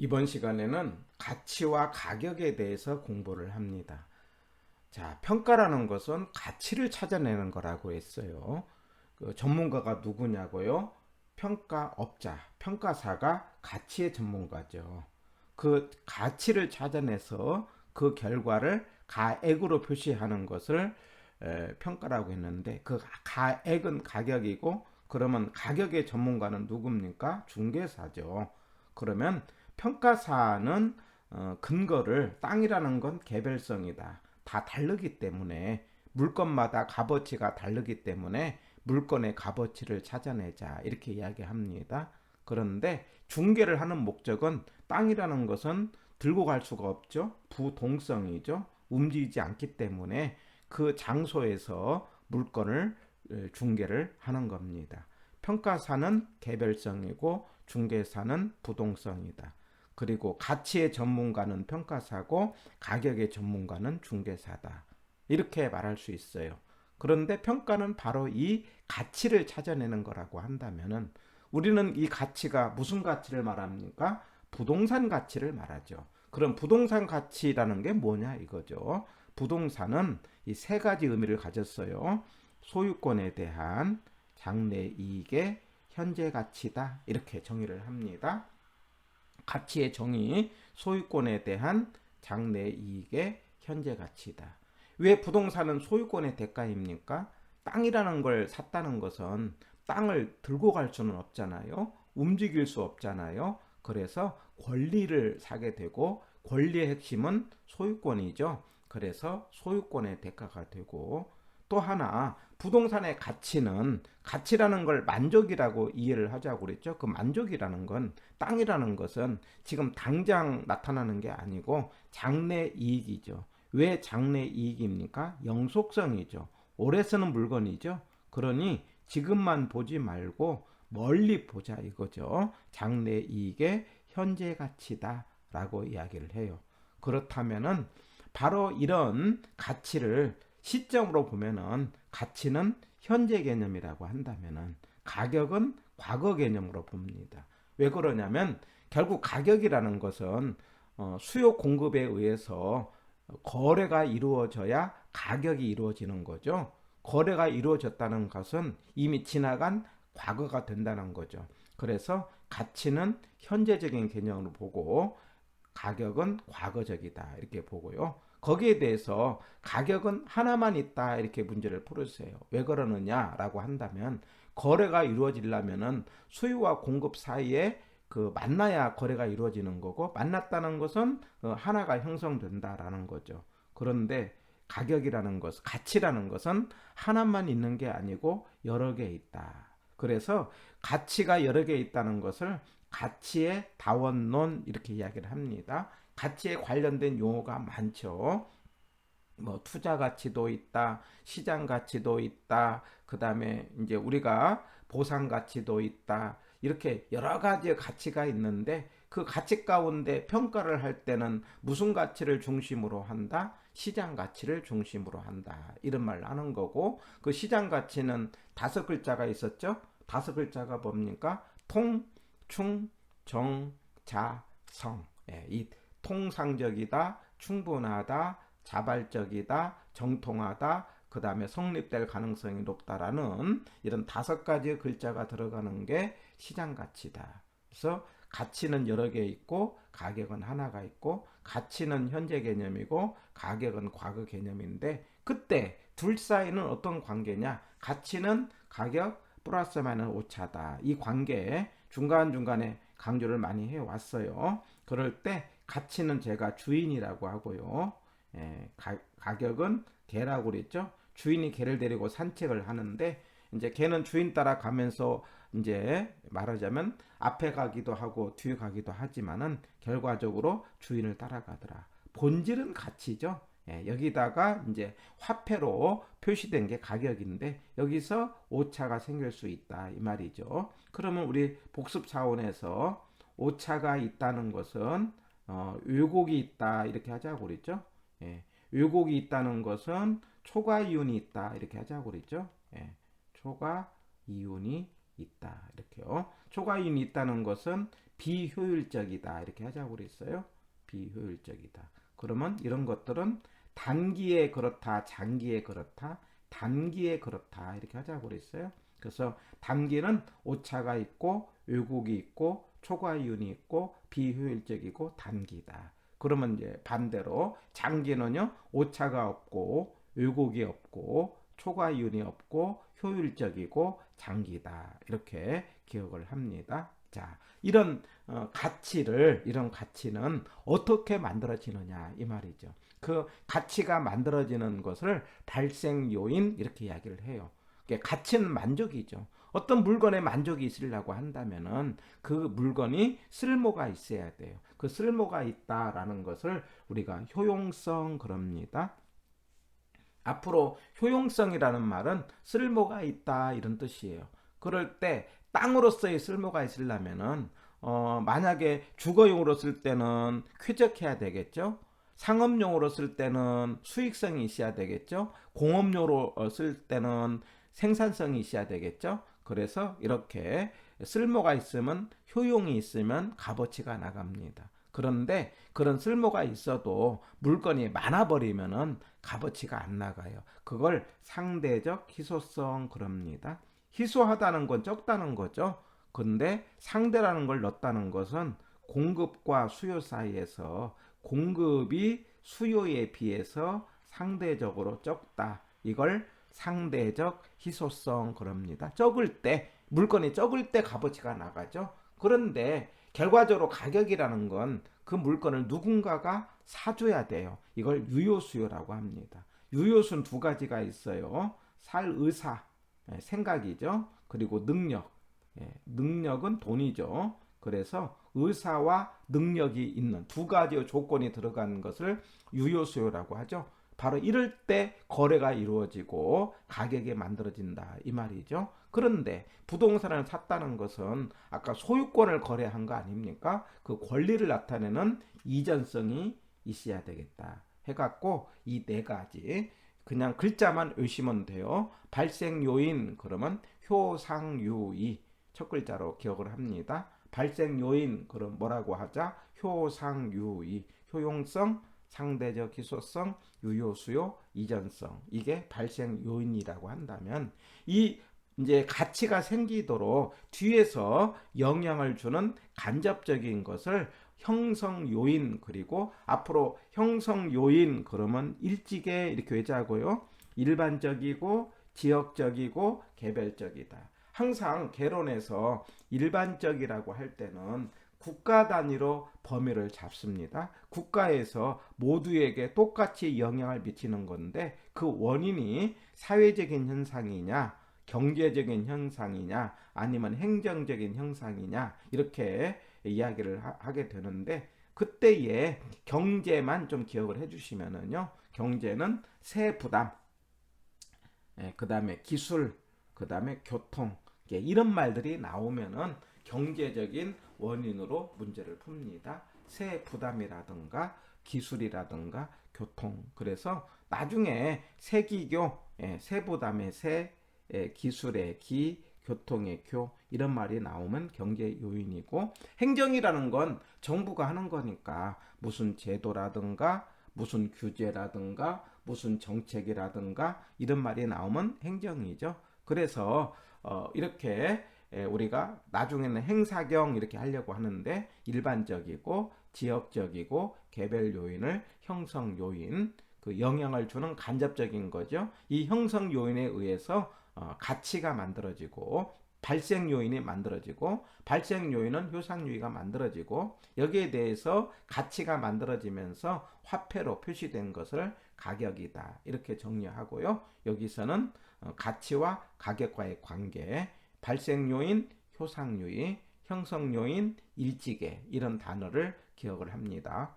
이번 시간에는 가치와 가격에 대해서 공부를 합니다. 자, 평가라는 것은 가치를 찾아내는 거라고 했어요. 그 전문가가 누구냐고요? 평가업자, 평가사가 가치의 전문가죠. 그 가치를 찾아내서 그 결과를 가액으로 표시하는 것을 평가라고 했는데, 그 가액은 가격이고, 그러면 가격의 전문가는 누굽니까? 중개사죠. 그러면 평가사는 근거를, 땅이라는 건 개별성이다, 다 다르기 때문에, 물건마다 값어치가 다르기 때문에 물건의 값어치를 찾아내자, 이렇게 이야기합니다. 그런데 중개를 하는 목적은, 땅이라는 것은 들고 갈 수가 없죠. 부동성이죠. 움직이지 않기 때문에 그 장소에서 물건을 중개를 하는 겁니다. 평가사는 개별성이고 중개사는 부동성이다. 그리고 가치의 전문가는 평가사고 가격의 전문가는 중개사다. 이렇게 말할 수 있어요. 그런데 평가는 바로 이 가치를 찾아내는 거라고 한다면은, 우리는 이 가치가 무슨 가치를 말합니까? 부동산 가치를 말하죠. 그럼 부동산 가치라는 게 뭐냐 이거죠. 부동산은 이 세 가지 의미를 가졌어요. 소유권에 대한 장래 이익의 현재 가치다, 이렇게 정의를 합니다. 가치의 정의, 소유권에 대한 장래 이익의 현재 가치다. 왜 부동산은 소유권의 대가입니까? 땅이라는 걸 샀다는 것은 땅을 들고 갈 수는 없잖아요. 움직일 수 없잖아요. 그래서 권리를 사게 되고, 권리의 핵심은 소유권이죠. 그래서 소유권의 대가가 되고, 또 하나 부동산의 가치는, 가치라는 걸 만족이라고 이해를 하자고 그랬죠. 그 만족이라는 건, 땅이라는 것은 지금 당장 나타나는 게 아니고 장래 이익이죠. 왜 장래 이익입니까? 영속성이죠. 오래 쓰는 물건이죠. 그러니 지금만 보지 말고 멀리 보자 이거죠. 장래 이익의 현재 가치다라고 이야기를 해요. 그렇다면은 바로 이런 가치를 시점으로 보면은, 가치는 현재 개념이라고 한다면은 가격은 과거 개념으로 봅니다. 왜 그러냐면, 결국 가격이라는 것은 수요 공급에 의해서 거래가 이루어져야 가격이 이루어지는 거죠. 거래가 이루어졌다는 것은 이미 지나간 과거가 된다는 거죠. 그래서 가치는 현재적인 개념으로 보고 가격은 과거적이다, 이렇게 보고요. 거기에 대해서 가격은 하나만 있다, 이렇게 문제를 풀으세요. 왜 그러느냐라고 한다면, 거래가 이루어지려면은 수요와 공급 사이에 그 만나야 거래가 이루어지는 거고, 만났다는 것은 하나가 형성된다라는 거죠. 그런데 가격이라는 것, 가치라는 것은 하나만 있는 게 아니고 여러 개 있다. 그래서 가치가 여러 개 있다는 것을 가치의 다원론, 이렇게 이야기를 합니다. 가치에 관련된 용어가 많죠. 뭐 투자 가치도 있다, 시장 가치도 있다, 그 다음에 이제 우리가 보상 가치도 있다. 이렇게 여러 가지의 가치가 있는데, 그 가치 가운데 평가를 할 때는 무슨 가치를 중심으로 한다? 시장 가치를 중심으로 한다, 이런 말을 하는 거고, 그 시장 가치는 다섯 글자가 있었죠. 다섯 글자가 뭡니까? 통, 충, 정, 자, 성. 예, 이 통상적이다, 충분하다, 자발적이다, 정통하다, 그 다음에 성립될 가능성이 높다라는 이런 다섯 가지의 글자가 들어가는 게 시장 가치다. 그래서 가치는 여러 개 있고 가격은 하나가 있고, 가치는 현재 개념이고 가격은 과거 개념인데, 그때 둘 사이는 어떤 관계냐? 가치는 가격 플러스 마이너스 오차다. 이 관계에 중간중간에 강조를 많이 해왔어요. 그럴 때 가치는 제가 주인이라고 하고요. 가격은 개라고 그랬죠. 주인이 개를 데리고 산책을 하는데, 이제 개는 주인 따라가면서 이제 말하자면 앞에 가기도 하고 뒤에 가기도 하지만은 결과적으로 주인을 따라가더라. 본질은 가치죠. 여기다가 이제 화폐로 표시된 게 가격인데, 여기서 오차가 생길 수 있다, 이 말이죠. 그러면 우리 복습 차원에서 오차가 있다는 것은 왜곡이 있다, 이렇게 하자고 그랬죠. 왜곡이 있다는 것은 초과 이윤이 있다, 이렇게 하자고 그랬죠. 초과 이윤이 있다. 이렇게요. 초과이윤이 있다는 것은 비효율적이다. 이렇게 하자고 그랬어요. 비효율적이다. 그러면 이런 것들은 단기에 그렇다, 장기에 그렇다, 단기에 그렇다. 이렇게 하자고 그랬어요. 그래서 단기는 오차가 있고 왜곡이 있고 초과이윤이 있고 비효율적이고 단기다. 그러면 이제 반대로 장기는요, 오차가 없고 왜곡이 없고 초과이윤이 없고 효율적이고 장기다. 이렇게 기억을 합니다. 자, 이런 이런 가치는 어떻게 만들어지느냐 이 말이죠. 그 가치가 만들어지는 것을 발생 요인 이렇게 이야기를 해요. 가치는 만족이죠. 어떤 물건에 만족이 있으려고 한다면은 그 물건이 쓸모가 있어야 돼요. 그 쓸모가 있다라는 것을 우리가 효용성 그럽니다. 앞으로 효용성이라는 말은 쓸모가 있다 이런 뜻이에요. 그럴 때 땅으로서의 쓸모가 있으려면은 만약에 주거용으로 쓸 때는 쾌적해야 되겠죠. 상업용으로 쓸 때는 수익성이 있어야 되겠죠. 공업용으로 쓸 때는 생산성이 있어야 되겠죠. 그래서 이렇게 쓸모가 있으면 효용이 있으면 값어치가 나갑니다. 그런데 그런 쓸모가 있어도 물건이 많아버리면은 값어치가 안 나가요. 그걸 상대적 희소성 그럽니다. 희소하다는 건 적다는 거죠. 근데 상대라는 걸 넣었다는 것은 공급과 수요 사이에서 공급이 수요에 비해서 상대적으로 적다. 이걸 상대적 희소성 그럽니다. 적을 때 물건이 적을 때 값어치가 나가죠. 그런데 결과적으로 가격이라는 건 그 물건을 누군가가 사줘야 돼요. 이걸 유효수요라고 합니다. 유효수는 두 가지가 있어요. 살 의사, 생각이죠. 그리고 능력, 능력은 돈이죠. 그래서 의사와 능력이 있는 두 가지의 조건이 들어간 것을 유효수요라고 하죠. 바로 이럴 때 거래가 이루어지고 가격이 만들어진다 이 말이죠. 그런데 부동산을 샀다는 것은 아까 소유권을 거래한 거 아닙니까? 그 권리를 나타내는 이전성이 있어야 되겠다 해갖고 이 네 가지 그냥 글자만 외우시면 돼요. 발생 요인 그러면 효상유의 첫 글자로 기억을 합니다. 발생 요인 그럼 뭐라고 하자? 효상유의 효용성 상대적 희소성, 유효수요, 이전성 이게 발생 요인이라고 한다면 이 이제 가치가 생기도록 뒤에서 영향을 주는 간접적인 것을 형성 요인 그리고 앞으로 형성 요인 그러면 일찍에 이렇게 외자고요. 일반적이고 지역적이고 개별적이다. 항상 개론에서 일반적이라고 할 때는 국가 단위로 범위를 잡습니다. 국가에서 모두에게 똑같이 영향을 미치는 건데 그 원인이 사회적인 현상이냐 경제적인 현상이냐 아니면 행정적인 현상이냐 이렇게 이야기를 하게 되는데 그때에 경제만 좀 기억을 해주시면은요. 경제는 세부담, 그 다음에 기술, 그 다음에 교통 이런 말들이 나오면은 경제적인 원인으로 문제를 풉니다. 세 부담이라든가 기술이라든가 교통. 그래서 나중에 세기교, 세부담의 세, 기술의 기, 교통의 교 이런 말이 나오면 경제 요인이고 행정이라는 건 정부가 하는 거니까 무슨 제도라든가 무슨 규제라든가 무슨 정책이라든가 이런 말이 나오면 행정이죠. 그래서 이렇게 우리가 나중에는 행사경 이렇게 하려고 하는데 일반적이고 지역적이고 개별 요인을 형성 요인 그 영향을 주는 간접적인 거죠. 이 형성 요인에 의해서 가치가 만들어지고 발생 요인이 만들어지고 발생 요인은 효상유의가 만들어지고 여기에 대해서 가치가 만들어지면서 화폐로 표시된 것을 가격이다 이렇게 정리하고요. 여기서는 가치와 가격과의 관계 발생 요인, 효상 요인, 형성 요인, 일지계 이런 단어를 기억을 합니다.